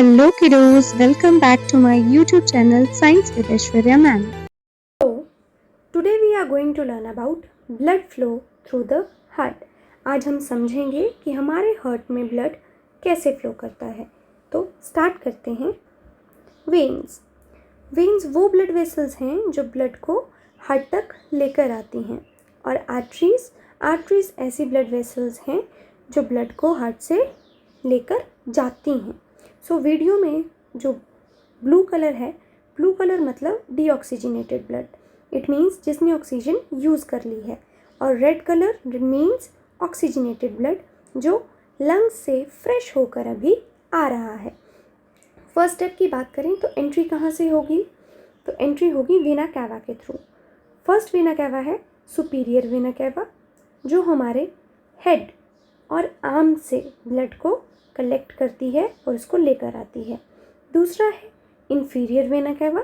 Hello kiddos, welcome back to my YouTube channel Science with Aishwarya Ma'am. So, today we are going to learn about blood flow through the heart. आज हम समझेंगे कि हमारे heart में blood कैसे flow करता है। तो स्टार्ट करते हैं। वेन्स वो ब्लड वेसल्स हैं जो ब्लड को हार्ट तक लेकर आती हैं, और आर्टरीज ऐसी ब्लड वेसल्स हैं जो ब्लड को हार्ट से लेकर जाती हैं। सो वीडियो में जो ब्लू कलर है, ब्लू कलर मतलब डीऑक्सीजनेटेड ब्लड, इट मीन्स जिसने ऑक्सीजन यूज़ कर ली है, और red colour means oxygenated blood जो लंग्स से फ्रेश होकर अभी आ रहा है। फर्स्ट स्टेप की बात करें तो एंट्री कहाँ से होगी, तो एंट्री होगी वेना कैवा के थ्रू। फर्स्ट वेना कैवा है सुपीरियर वेना कैवा, जो हमारे हेड और आर्म से ब्लड को कलेक्ट करती है और इसको लेकर आती है। दूसरा है इन्फीरियर वेना कैवा।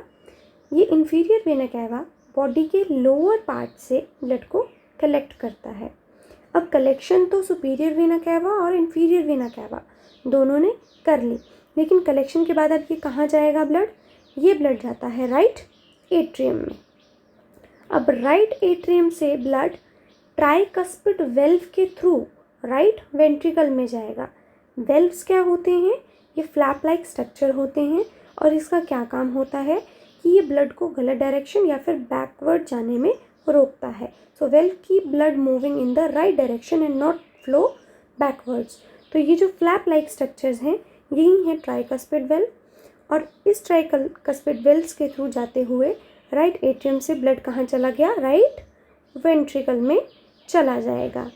ये इन्फीरियर वेना कैवा बॉडी के लोअर पार्ट से ब्लड को कलेक्ट करता है। अब कलेक्शन तो सुपीरियर वेना कैवा और इन्फीरियर वेना कैवा दोनों ने कर ली, लेकिन कलेक्शन के बाद अब ये कहाँ जाएगा ब्लड? ये ब्लड जाता है राइट एट्रियम में। अब राइट एट्रियम से ब्लड ट्राइकस्पिड वेल्व के थ्रू राइट वेंट्रिकल में जाएगा। वेल्व्स क्या होते हैं? ये फ्लैप लाइक स्ट्रक्चर होते हैं, और इसका क्या काम होता है कि ये ब्लड को गलत डायरेक्शन या फिर बैकवर्ड जाने में रोकता है। सो वेल्व की blood moving in the right direction and not flow backwards. तो ये जो फ्लैप लाइक स्ट्रक्चर्स हैं यही है ट्राइकस्पिड वेल्व, और इस ट्राइकस्पिड वेल्व्स के थ्रू जाते हुए राइट एट्रियम से ब्लड कहाँ चला गया? राइट वेंट्रिकल में चला जाएगा।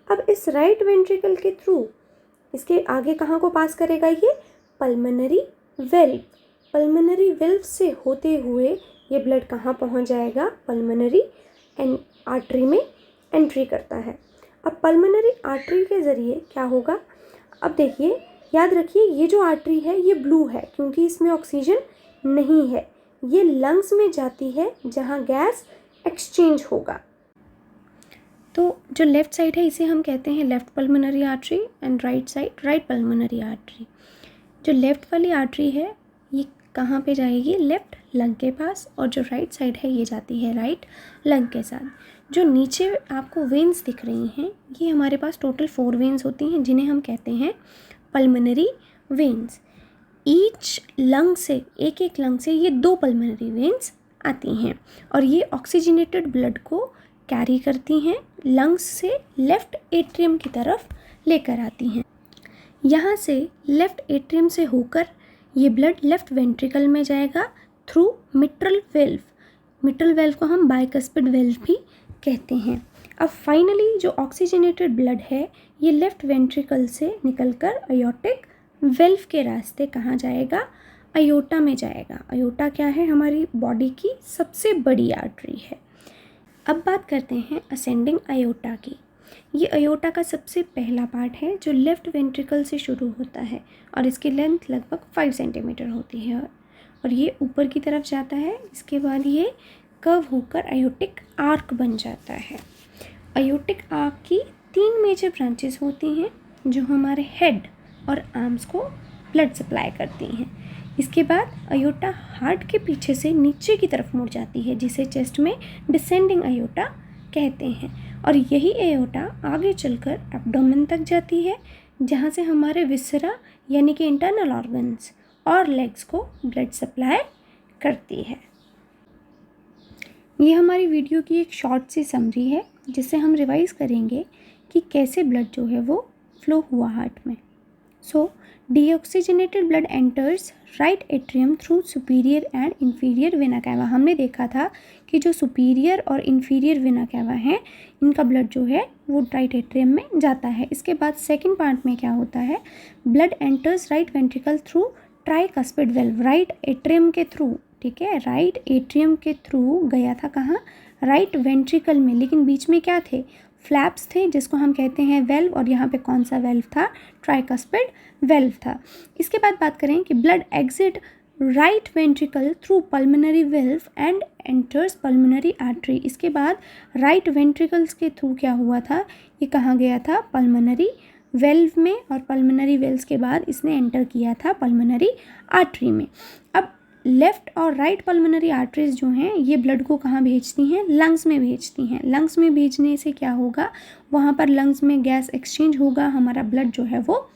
अब इस राइट वेंट्रिकल के थ्रू इसके आगे कहाँ को पास करेगा? ये पल्मोनरी वेल्व। पल्मोनरी वेल्व से होते हुए ये ब्लड कहाँ पहुँच जाएगा? पल्मोनरी आर्टरी में एंट्री करता है। अब पल्मोनरी आर्टरी के ज़रिए क्या होगा? अब देखिए, याद रखिए, ये जो आर्टरी है ये ब्लू है क्योंकि इसमें ऑक्सीजन नहीं है। ये लंग्स में जाती है जहाँ गैस एक्सचेंज होगा। तो जो लेफ़्ट साइड है इसे हम कहते हैं left pulmonary artery, and right side right pulmonary artery. जो लेफ़्ट वाली आर्टरी है ये कहाँ पे जाएगी? लेफ़्ट लंग के पास, और जो राइट साइड है ये जाती है राइट लंग के साथ। जो नीचे आपको वेन्स दिख रही हैं ये हमारे पास टोटल 4 वेन्स होती हैं, जिन्हें हम कहते हैं पल्मोनरी वेन्स। ईच लंग से एक लंग से ये 2 पल्मोनरी वेन्स आती हैं, और ये ऑक्सीजनेटेड ब्लड को कैरी करती हैं, लंग्स से लेफ़्ट एट्रियम की तरफ लेकर आती हैं। यहाँ से लेफ़्ट एट्रियम से होकर ये ब्लड लेफ़्ट वेंट्रिकल में जाएगा through mitral valve. Mitral valve को हम बाइकस्पिड वेल्व भी कहते हैं। अब फाइनली जो ऑक्सीजनेटेड ब्लड है ये लेफ़्ट वेंट्रिकल से निकलकर अयोर्टिक वेल्व के रास्ते कहाँ जाएगा? अयोटा में जाएगा। अयोटा क्या है? हमारी बॉडी की सबसे बड़ी आर्टरी है। अब बात करते हैं असेंडिंग अयोटा की। ये अयोटा का सबसे पहला पार्ट है जो लेफ़्ट वेंट्रिकल से शुरू होता है, और इसकी लेंथ लगभग 5 सेंटीमीटर होती है, और ये ऊपर की तरफ जाता है। इसके बाद ये कर्व होकर अयोटिक आर्क बन जाता है। अयोटिक आर्क की 3 मेजर ब्रांचेस होती हैं जो हमारे हेड और आर्म्स को ब्लड सप्लाई करती हैं। इसके बाद अयोटा हार्ट के पीछे से नीचे की तरफ मुड़ जाती है, जिसे चेस्ट में डिसेंडिंग अयोटा कहते हैं, और यही अयोटा आगे चलकर एब्डोमेन तक जाती है, जहाँ से हमारे विसरा यानी कि इंटरनल ऑर्गन्स और लेग्स को ब्लड सप्लाई करती है। ये हमारी वीडियो की एक शॉर्ट सी समरी है जिससे हम रिवाइज़ करेंगे कि कैसे ब्लड जो है वो फ्लो हुआ हार्ट में। So deoxygenated blood enters right atrium through superior and inferior vena cava. हमने देखा था कि जो सुपीरियर और इन्फीरियर वेना कैवा हैं इनका ब्लड जो है वो राइट एट्रियम में जाता है। इसके बाद सेकंड पार्ट में क्या होता है? Blood enters right ventricle through tricuspid valve, right atrium के थ्रू, ठीक है, राइट एट्रियम के थ्रू गया था कहाँ? राइट वेंट्रिकल में, लेकिन बीच में क्या थे? फ्लैप्स थे जिसको हम कहते हैं वेल्व, और यहाँ पे कौन सा वेल्व था? ट्राइकस्पिड वेल्व था। इसके बाद बात करें कि blood exit right ventricle through pulmonary valve and enters pulmonary artery. इसके बाद राइट वेंट्रिकल्स के थ्रू क्या हुआ था? ये कहाँ गया था? पल्मोनरी वेल्व में और पल्मोनरी वेल्स के बाद इसने एंटर किया था पल्मोनरी आर्टरी में। अब लेफ़्ट और राइट पल्मोनरी आर्टरीज जो हैं ये ब्लड को कहाँ भेजती हैं, लंग्स में भेजती हैं। लंग्स में भेजने से क्या होगा, वहाँ पर लंग्स में गैस एक्सचेंज होगा, हमारा ब्लड जो है वो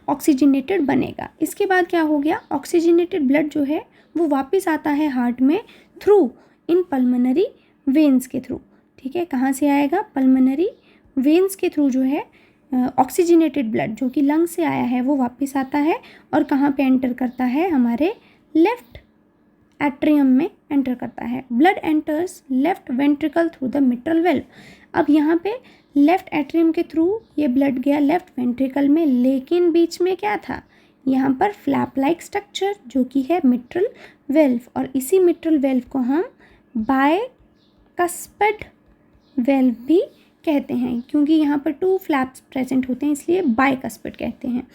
ऑक्सीजनेटेड बनेगा। इसके बाद क्या हो गया, ऑक्सीजनेटेड ब्लड जो है वो वापस आता है हार्ट में थ्रू इन पल्मोनरी वेन्स के थ्रू। ठीक है, कहाँ से आएगा, पल्मोनरी वेन्स के थ्रू जो है ऑक्सीजनेटेड ब्लड जो कि लंग से आया है वो वापस आता है और कहाँ पे एंटर करता है, हमारे लेफ्ट एट्रियम में एंटर करता है। Blood enters left ventricle through the mitral valve. अब यहाँ पे लेफ्ट एट्रियम के थ्रू ये ब्लड गया लेफ्ट वेंट्रिकल में, लेकिन बीच में क्या था, यहाँ पर फ्लैप लाइक स्ट्रक्चर जो कि है मिट्रल वेल्व, और इसी मिट्रल वेल्व को हम बायकस्पिड वेल्व भी कहते हैं, क्योंकि यहाँ पर 2 फ्लैप्स प्रेजेंट होते हैं इसलिए बायकस्पिड कहते हैं।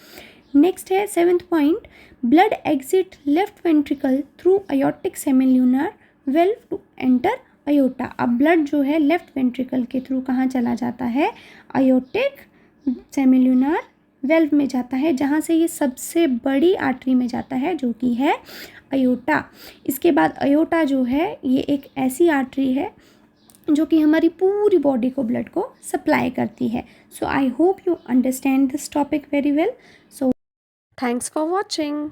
नेक्स्ट है 7th point, blood exit left ventricle through aortic semilunar valve to enter aorta. अब ब्लड जो है लेफ्ट वेंट्रिकल के थ्रू कहाँ चला जाता है, अयोर्टिक सेमिल्यूनर वेल्व में जाता है, जहाँ से ये सबसे बड़ी आर्टरी में जाता है जो कि है अयोटा। इसके बाद अयोटा जो है ये एक ऐसी आर्टरी है जो कि हमारी पूरी बॉडी को ब्लड को सप्लाई करती है। So I hope you understand this topic very well. So thanks for watching.